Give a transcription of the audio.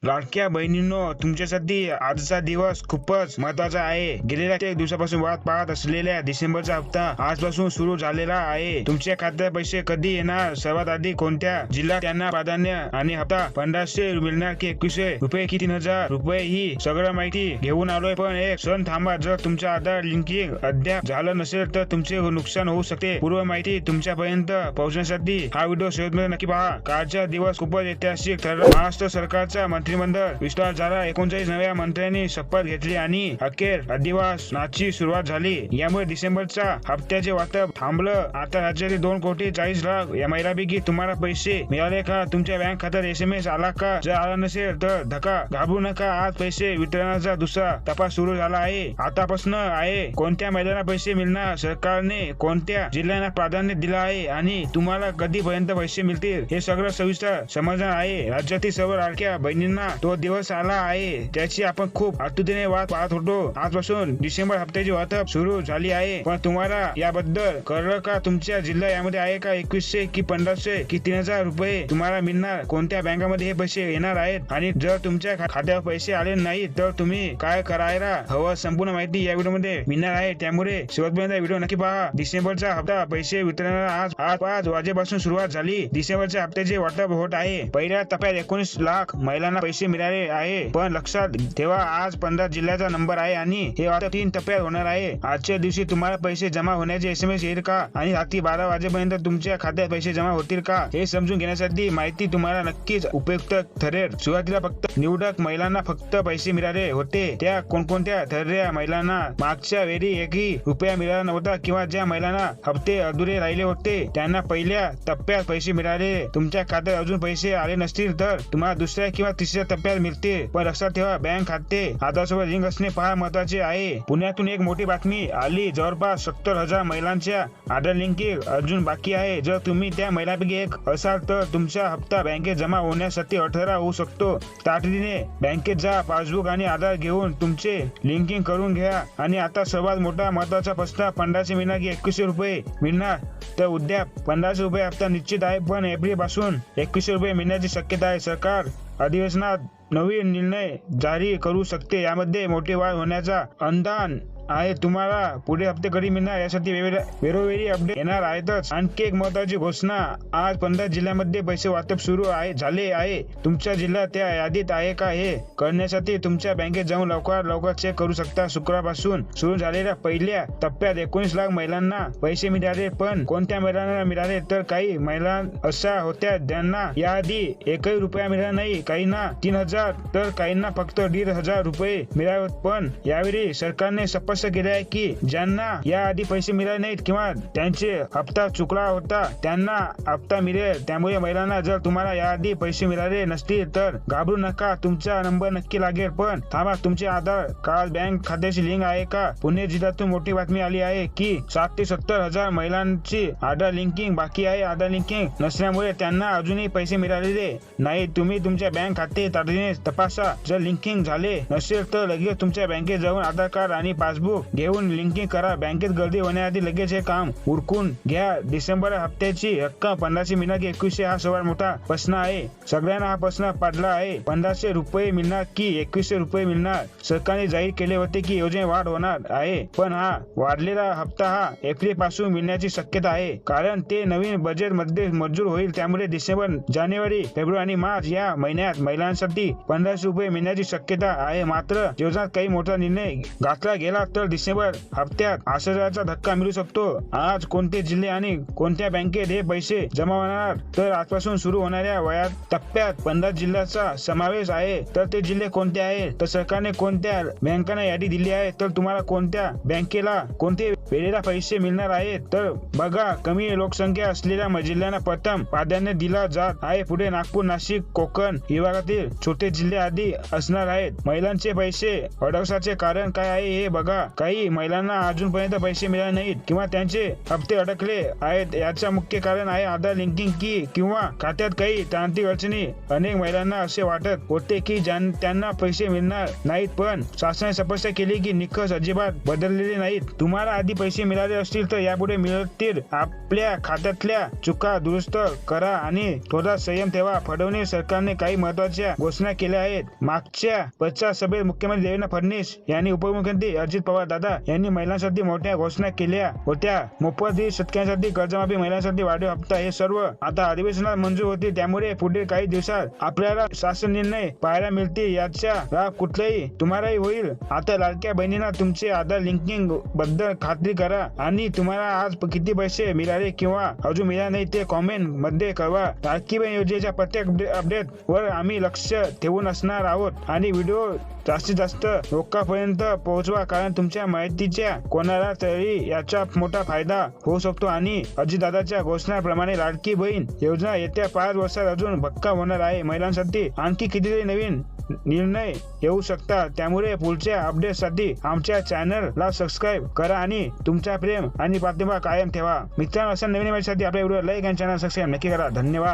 लाडक्या बहिणींनो, तुमच्यासाठी आजचा दिवस खूपच महत्वाचा आहे. गेलेल्या 3 दिवसापासून वाट पाहत असलेल्या डिसेंबरचा हप्ता आजपासून सुरू झालेला आहे. तुमच्या खात्यात पैसे कधी येणार, सर्वात आधी कोणत्या जिल्ह्यात त्यांना प्राधान्य आणि हप्ता 1500 मिळणार की 2100 रुपये की 3000 रुपये ही सगळं माहिती घेऊन आलोय. पण एक क्षण थांबा, जर तुमचं आधार लिंकिंग अद्याप झालं नसेल तर तुमचे नुकसान होऊ शकते. पूर्व माहिती तुमच्यापर्यंत पोहोचण्यासाठी हा व्हिडिओ शेवटपर्यंत नक्की पहा. कालचा दिवस खूपच ऐतिहासिक ठरला. महाराष्ट्र सरकारचा मंत्रिमंडळ विस्तार झाला. 39 नव्या मंत्र्यांनी शपथ घेतली आणि अखेर अधिवेशनाची सुरुवात झाली. यामुळे डिसेंबरच्या हप्त्याचे वाटप थांबलं. आता राज्यातील 2,40,00,000 या महिलांपैकी तुम्हाला पैसे मिळाले का? तुमच्या बँक खात्यात SMS आला का? जर आला नसेल तर धक्का घाबरू नका. आज पैसे वितरणाचा दुसरा टप्पा सुरू झाला आहे. आतापासून आहे कोणत्या महिलांना पैसे मिळणार, सरकारने कोणत्या जिल्ह्यांना प्राधान्य दिलं आहे आणि तुम्हाला कधीपर्यंत पैसे मिळतील हे सगळं सविस्तर समजणार आहे. राज्यातील सर्व लाडक्या बहिणींना तो दिवस आला आहे त्याची आपण खूप आतुरतेने वाट पाहत होतो. आजपासून डिसेंबर हप्त्याची वाटप सुरू झाली आहे. पण तुम्हाला याबद्दल कळलं का? तुमच्या जिल्हा यामध्ये आहे का? 2100 की 1500 की 3000 रुपये तुम्हाला मिळणार? कोणत्या बँकामध्ये हे पैसे येणार आहेत? आणि जर तुमच्या खात्यावर पैसे आले नाही तर तुम्ही काय करायला हवं? संपूर्ण माहिती या व्हिडिओमध्ये मिळणार आहे, त्यामुळे शेवटपर्यंत व्हिडिओ नक्की पहा. डिसेंबरचा हप्ता पैसे वितरणाला आज 5 वाजेपासून सुरुवात झाली. डिसेंबरच्या हप्त्याचे वाटप होत आहे. पहिल्या टप्प्यात 19 लाख महिलांना पैसे मिळाले आहे. पण लक्षात ठेवा, आज 15 जिल्ह्याचा नंबर आहे आणि हे वाटप 3 टप्प्यात होणार आहे. आजच्या दिवशी तुम्हाला पैसे जमा होण्याचे SMS येईल का? आणि रात्री 12 वाजेपर्यंत तुमच्या खात्यात पैसे जमा होतील का? हे समजून घेण्यासाठी माहिती तुम्हाला नक्कीच उपयुक्त ठरेल. सुरुवातीला फक्त निवडक महिलांना फक्त पैसे मिळाले होते. त्या कोणकोणत्या ठरलेल्या महिलांना मागच्या वेळी एकही रुपया मिळाला नव्हता किंवा ज्या महिलांना हप्ते अधुरे राहिले होते त्यांना पहिल्या टप्प्यात पैसे मिळाले. तुमच्या खात्यात अजून पैसे आले नसतील तर तुम्हाला दुसऱ्या किंवा तिसऱ्या टप्प्यात मिळतील. पण लक्षात ठेवा, बँक खाते आधारसोबत लिंक असणे फार महत्वाचे आहे. पुण्यातून एक मोठी बातमी आली. जवळपास 70,000 महिलांच्या आधार लिंकिंग अजून बाकी आहे. जर तुम्ही त्या महिलांपैकी एक असाल तर तुमचा हप्ता बँकेत जमा होण्यासाठी 18 होऊ शकतो. तातडीने बँकेत जा, पासबुक आणि आधार घेऊन तुमचे लिंकिंग करून घ्या. आणि आता सर्वात मोठा महत्वाचा प्रश्न, 1500 मिळणार की 2100 रुपये मिळणार? तर उद्या 1500 रुपये हप्ता निश्चित आहे, पण एप्रिल पासून 2100 रुपये मिळण्याची शक्यता आहे. सरकार अधिवेशनात नवीन निर्णय जारी करू शकते. यामध्ये मोठी वाढ होण्याचा अंदाज आहे. तुम्हाला पुढे हप्ते कधी मिळणार यासाठी वेळोवेळी अपडेट येणार आहेतच. आणखी एक महत्वाची घोषणा, आज 15 जिल्ह्यांमध्ये पैसे वाटप सुरू झाले आहे. तुमचा जिल्हा त्या यादीत आहे का हे करण्यासाठी तुमच्या बँकेत जाऊन लवकर चेक करू शकता. शुक्रवारपासून सुरू झालेल्या पहिल्या टप्प्यात 19 लाख महिलांना पैसे मिळाले. पण कोणत्या महिलांना मिळाले? तर काही महिला अशा होत्या ज्यांना याआधी एकही रुपया मिळाला नाही. काहींना 3000 तर काहींना फक्त 1500 रुपये मिळाले. पण यावेळी सरकारने स्पष्ट केले आहे की ज्यांना याआधी पैसे मिळाले नाहीत किंवा त्यांचे हप्ता चुकला होता त्यांना हप्ता मिळेल. त्यामुळे महिलांना जर तुम्हाला याआधी पैसे मिळाले नसतील तर घाबरू नका, तुमचा नंबर नक्की लागेल. पण थांबा, तुमचे आधार कार्ड बँक खात्याशी लिंक आहे का? पुणे जिल्ह्यातून मोठी बातमी आली आहे की 60 ते 70,000 महिलांची आधार लिंकिंग बाकी आहे. आधार लिंकिंग नसल्यामुळे त्यांना अजूनही पैसे मिळालेले नाही. तुम्ही तुमच्या बँक खाते तातडीने तपासा. जर लिंकिंग झाले नसेल तर लगेच तुमच्या बँकेत जाऊन आधार कार्ड आणि पासबुक घेऊन लिंकिंग करा. बँकेत गर्दी होण्याआधी लगेच हे काम उरकून घ्या. डिसेंबर हप्त्याची रक्कम 1500 मिळणार की 2100 हा सर्वात मोठा प्रश्न आहे. सगळ्यांना हा प्रश्न पडला आहे. 1500 रुपये मिळणार की 2100 रुपये मिळणार? सरकारने जाहीर केले होते की योजने वाढ होणार आहे, पण हा वाढलेला हप्ता हा एप्रिल पासून मिळण्याची शक्यता आहे, कारण ते नवीन बजेट मध्ये मंजूर होईल. त्यामुळे डिसेंबर, जानेवारी, फेब्रुवारी आणि मार्च या महिन्यात महिलांसाठी 1500 रुपये मिळण्याची शक्यता आहे. मात्र योजनेत काही मोठा निर्णय घातला गेला तर डिसेंबर हप्त्यात 8000चा धक्का मिळू शकतो. आज कोणते जिल्हे आणि कोणत्या बँकेत हे पैसे जमा होणार? तर आजपासून सुरू होणाऱ्या वयात टप्प्यात 15 जिल्ह्याचा समावेश आहे. तर ते जिल्हे कोणते आहेत? तर सरकारने कोणत्या बँकांना यादी दिली आहे? तर तुम्हाला कोणत्या बँकेला कोणते वेळेला पैसे मिळणार आहेत? तर बघा, कमी लोकसंख्या असलेल्या जिल्ह्यांना प्रथम प्राधान्य दिला जात आहे. पुढे नागपूर, नाशिक, कोकण विभागातील छोटे जिल्हे आधी असणार आहेत. महिलांचे पैसे अडकण्याचे कारण काय आहे हे बघा. काही महिलांना अजूनपर्यंत पैसे मिळाले नाहीत किंवा त्यांचे हप्ते अडकले आहेत. याचं मुख्य कारण आहे आधार लिंकिंग किंवा खात्यात काही तांत्रिक अडचणी. अनेक महिलांना असे वाटत होते की त्यांना पैसे मिळणार नाहीत, पण शासनाने स्पष्ट केले की निकष अजिबात बदललेले नाहीत. तुम्हाला आधी पैसे मिळाले असतील तर यापुढे मिळतील. आपल्या खात्यातल्या चुका दुरुस्त करा आणि थोडा संयम ठेवा. फडणवीस सरकारने काही महत्त्वाच्या घोषणा केल्या आहेत. मागच्या प्रचार सभेत मुख्यमंत्री देवेंद्र फडणवीस यांनी उपमुख्यमंत्री अजित पवार दादा यांनी महिलांसाठी मोठ्या घोषणा केल्या होत्या. मोफत वीज, शेतकऱ्यांसाठी कर्जमाफी, महिलांसाठी वाढीव हप्ता हे सर्व आता अधिवेशनात मंजूर होतील. त्यामुळे पुढील काही दिवसात आपल्याला शासन निर्णय पाहायला मिळतील. याचा लाभ कुठलाही तुम्हालाही होईल. आता लाडक्या बहिणींना तुमचे आधार लिंकिंग बद्दल खात्री करा आणि तुम्हाला आज किती पैसे मिळाले किंवा अजून मिळाले नाही ते कॉमेंट मध्ये कळवा. लाडकी बहीण योजनेच्या प्रत्येक अपडेट वर आम्ही लक्ष ठेवून असणार आहोत आणि व्हिडिओ जास्तीत जास्त लोकांपर्यंत पोहोचवा, कारण तुमच्या माहितीच्या कोणाला तरी याचा मोठा फायदा होऊ शकतो. आणि अजितदादाच्या घोषणाप्रमाणे लाडकी बहीण योजना येत्या 5 वर्षात अजून भक्का होणार आहे. महिलांसाठी आणखी कितीतरी नवीन निर्णय येऊ शकतात. त्यामुळे पुढच्या अपडेटसाठी आमच्या चॅनलला सबस्क्राईब करा आणि तुमचा प्रेम आणि पाठिंबा कायम ठेवा. मित्रांनो, अशा नवीन माहितीसाठी आपल्या व्हिडिओ लाईक आणि चॅनल सबस्क्राईब नक्की करा. धन्यवाद.